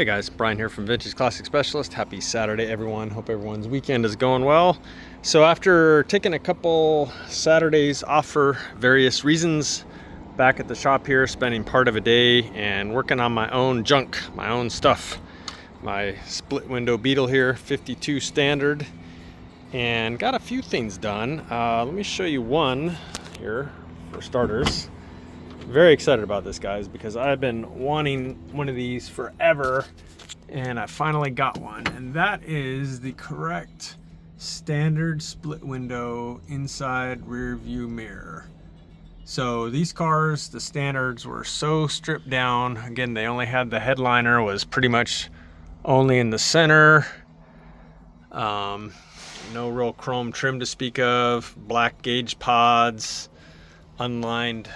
Hey guys, Brian here from Vintage Classic Specialist. Happy Saturday everyone. Hope everyone's weekend is going well. So after taking a couple Saturdays off for various reasons, back at the shop here, spending part of a day and working on my own junk, my own stuff. My split window Beetle here, 52 standard, and got a few things done. Let me show you one here for starters. Very excited about this, guys, because I've been wanting one of these forever and I finally got one, and that is the correct standard split window inside rear view mirror. So these cars, the standards, were so stripped down. Again, they only had the headliner was pretty much only in the center, no real chrome trim to speak of, black gauge pods, unlined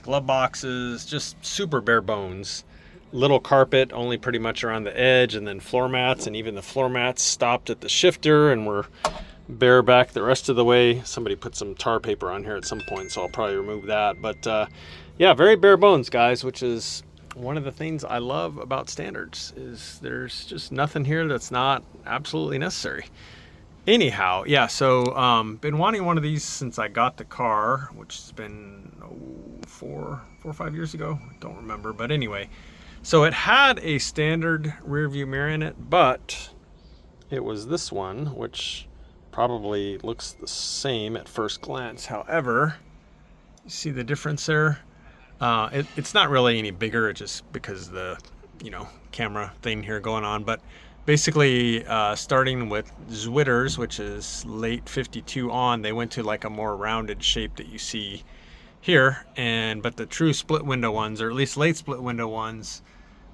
glove boxes, just super bare bones. Little carpet only pretty much around the edge, and then floor mats, and even the floor mats stopped at the shifter and were bare back the rest of the way. Somebody put some tar paper on here at some point, so I'll probably remove that. But yeah, very bare bones, guys, which is one of the things I love about standards, is there's just nothing here that's not absolutely necessary. Anyhow, yeah, so been wanting one of these since I got the car, which has been 4 or 5 years ago. I don't remember, but anyway. So it had a standard rear view mirror in it, but it was this one, which probably looks the same at first glance. However, you see the difference there? It's not really any bigger, just because the camera thing here going on, but basically starting with Zwitters, which is late 52 on, they went to like a more rounded shape that you see here, but the true split window ones, or at least late split window ones,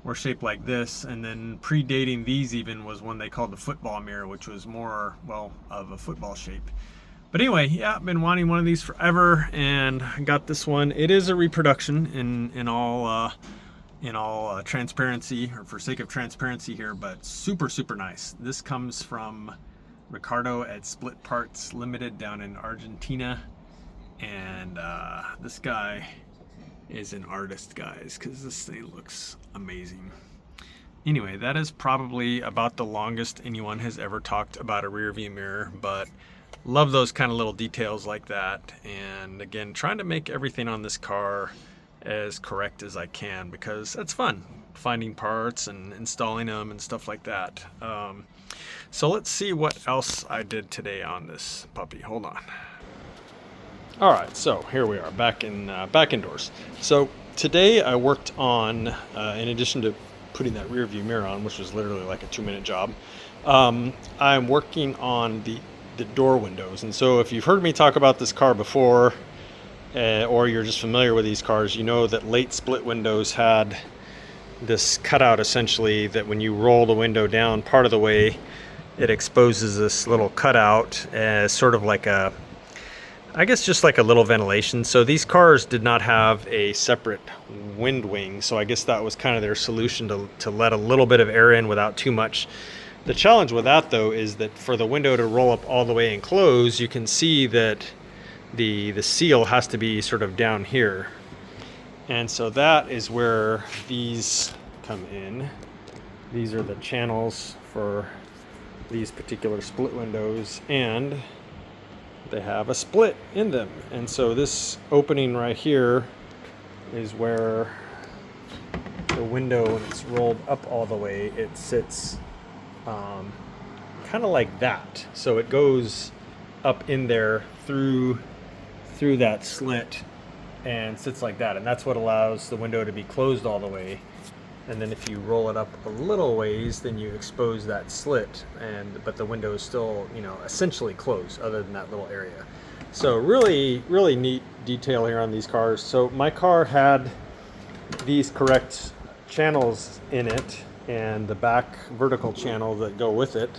were shaped like this. And then predating these even was one they called the football mirror, which was more, well, of a football shape. But anyway, yeah, I've been wanting one of these forever and I got this one. It is a reproduction in all transparency, or for sake of transparency here, but super nice. This comes from Ricardo at Split Parts Limited down in Argentina, and this guy is an artist, guys, because this thing looks amazing. Anyway, that is probably about the longest anyone has ever talked about a rear view mirror, but love those kind of little details like that. And again, trying to make everything on this car as correct as I can, because that's fun, finding parts and installing them and stuff like that. So let's see what else I did today on this puppy. Hold on. All right, so here we are back indoors. So today I worked on, in addition to putting that rear view mirror on, which was literally like a 2-minute job, I'm working on the door windows. And so if you've heard me talk about this car before, or you're just familiar with these cars, you know that late split windows had this cutout, essentially, that when you roll the window down part of the way, it exposes this little cutout as sort of like I guess just like a little ventilation. So these cars did not have a separate wind wing, so I guess that was kind of their solution to let a little bit of air in without too much. The challenge with that, though, is that for the window to roll up all the way and close, you can see that the seal has to be sort of down here. And so that is where these come in. These are the channels for these particular split windows, and they have a split in them. And so this opening right here is where the window, when it's rolled up all the way, it sits kind of like that. So it goes up in there through that slit and sits like that, and that's what allows the window to be closed all the way. And then if you roll it up a little ways, then you expose that slit, but the window is still, essentially closed other than that little area. So really neat detail here on these cars. So my car had these correct channels in it, and the back vertical channel that go with it,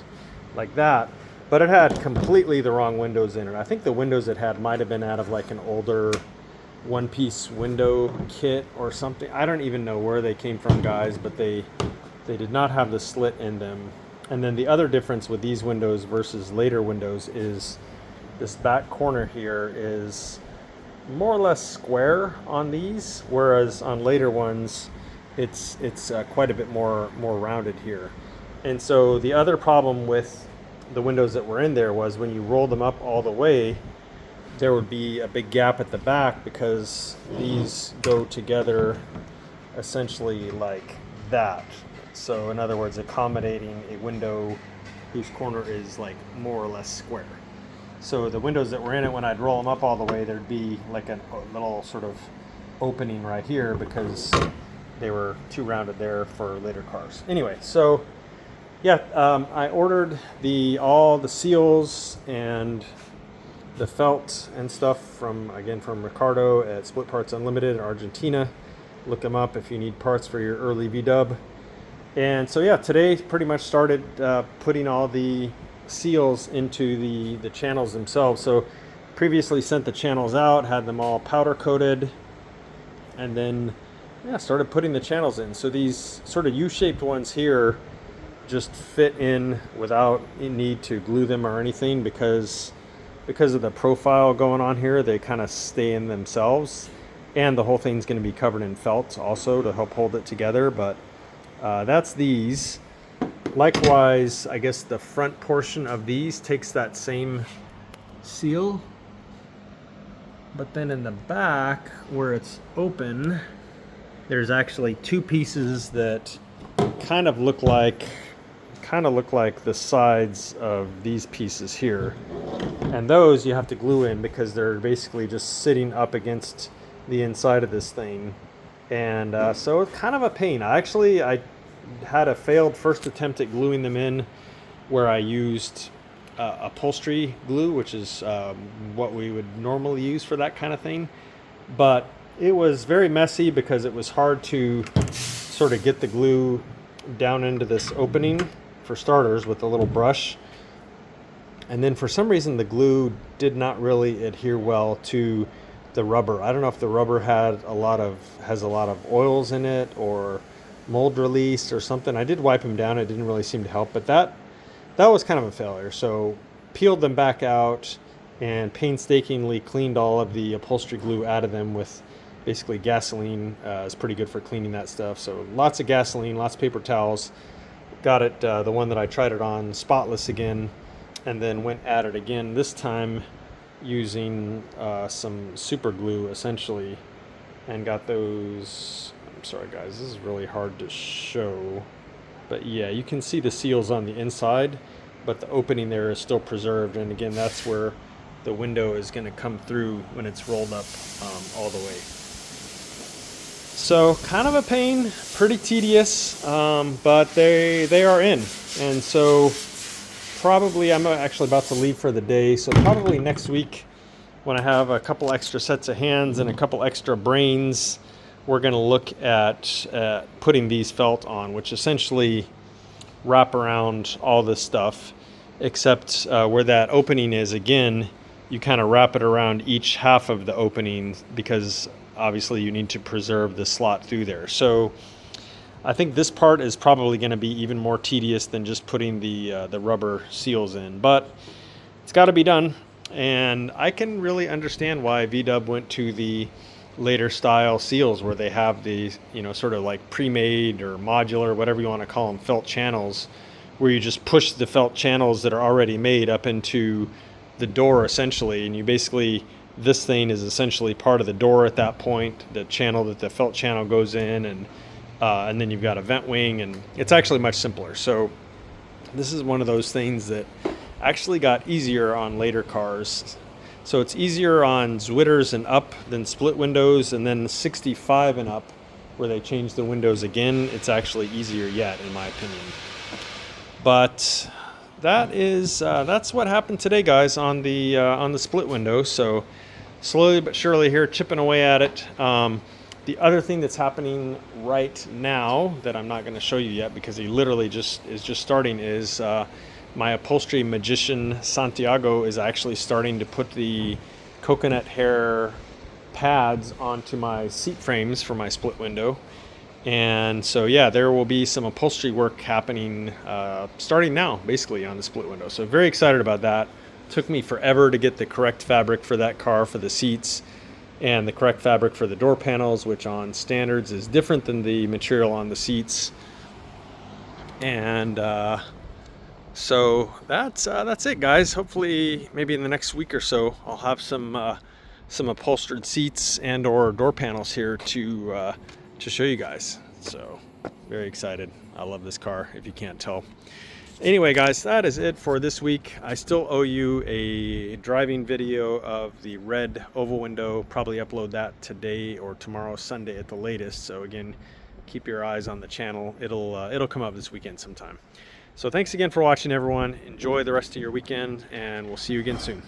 like that, but it had completely the wrong windows in it. I think the windows it had might have been out of like an older one-piece window kit or something. I don't even know where they came from, guys, but they did not have the slit in them. And then the other difference with these windows versus later windows is this back corner here is more or less square on these, whereas on later ones it's quite a bit more rounded here. And so the other problem with the windows that were in there was when you roll them up all the way, there would be a big gap at the back because these go together essentially like that. So in other words, accommodating a window whose corner is like more or less square. So the windows that were in it, when I'd roll them up all the way, there'd be like a little sort of opening right here because they were too rounded there for later cars. Anyway, so yeah, I ordered all the seals and the felt and stuff from Ricardo at Split Parts Unlimited in Argentina. Look them up if you need parts for your early VW. And so yeah, today pretty much started putting all the seals into the channels themselves. So previously sent the channels out, had them all powder coated, and then yeah, started putting the channels in. So these sort of U-shaped ones here just fit in without need to glue them or anything because of the profile going on here. They kind of stay in themselves, and the whole thing's going to be covered in felt also to help hold it together. But that's these. Likewise, I guess the front portion of these takes that same seal, but then in the back where it's open, there's actually two pieces that kind of look like the sides of these pieces here, and those you have to glue in because they're basically just sitting up against the inside of this thing. And so it's kind of a pain. I had a failed first attempt at gluing them in where I used upholstery glue, which is what we would normally use for that kind of thing, but it was very messy because it was hard to sort of get the glue down into this opening, for starters, with a little brush. And then for some reason the glue did not really adhere well to the rubber. I don't know if the rubber has a lot of oils in it or mold release or something. I did wipe them down, it didn't really seem to help, but that was kind of a failure. So peeled them back out and painstakingly cleaned all of the upholstery glue out of them with basically gasoline. Is pretty good for cleaning that stuff. So lots of gasoline, lots of paper towels. Got it, the one that I tried it on, spotless again, and then went at it again, this time using some super glue essentially, and got those. I'm sorry guys, this is really hard to show, but yeah, you can see the seals on the inside, but the opening there is still preserved, and again, that's where the window is going to come through when it's rolled up all the way. So kind of a pain, pretty tedious, but they are in. And so probably I'm actually about to leave for the day. So probably next week when I have a couple extra sets of hands and a couple extra brains, we're going to look at putting these felt on, which essentially wrap around all this stuff, except where that opening is, again, you kind of wrap it around each half of the opening because obviously you need to preserve the slot through there. So I think this part is probably going to be even more tedious than just putting the rubber seals in, but it's got to be done. And I can really understand why VW went to the later style seals where they have the, sort of like pre-made or modular, whatever you want to call them, felt channels, where you just push the felt channels that are already made up into the door essentially, and you basically, this thing is essentially part of the door at that point, the channel that the felt channel goes in, and then you've got a vent wing, and it's actually much simpler. So this is one of those things that actually got easier on later cars. So it's easier on Zwitters and up than split windows, and then 65 and up, where they change the windows again, it's actually easier yet, in my opinion. But that's what happened today, guys, on the split window. So slowly but surely here, chipping away at it. The other thing that's happening right now that I'm not going to show you yet because he literally is just starting is my upholstery magician Santiago is actually starting to put the coconut hair pads onto my seat frames for my split window. And so yeah, there will be some upholstery work happening starting now, basically, on the split window. So very excited about that. Took me forever to get the correct fabric for that car for the seats. and the correct fabric for the door panels, which on standards is different than the material on the seats. And so that's it, guys. Hopefully maybe in the next week or so I'll have some upholstered seats and or door panels here to show you guys. So very excited. I love this car, if you can't tell. Anyway, guys, that is it for this week. I still owe you a driving video of the red oval window. Probably upload that today or tomorrow, Sunday at the latest. So again, keep your eyes on the channel. It'll come up this weekend sometime. So thanks again for watching, everyone. Enjoy the rest of your weekend, and we'll see you again soon.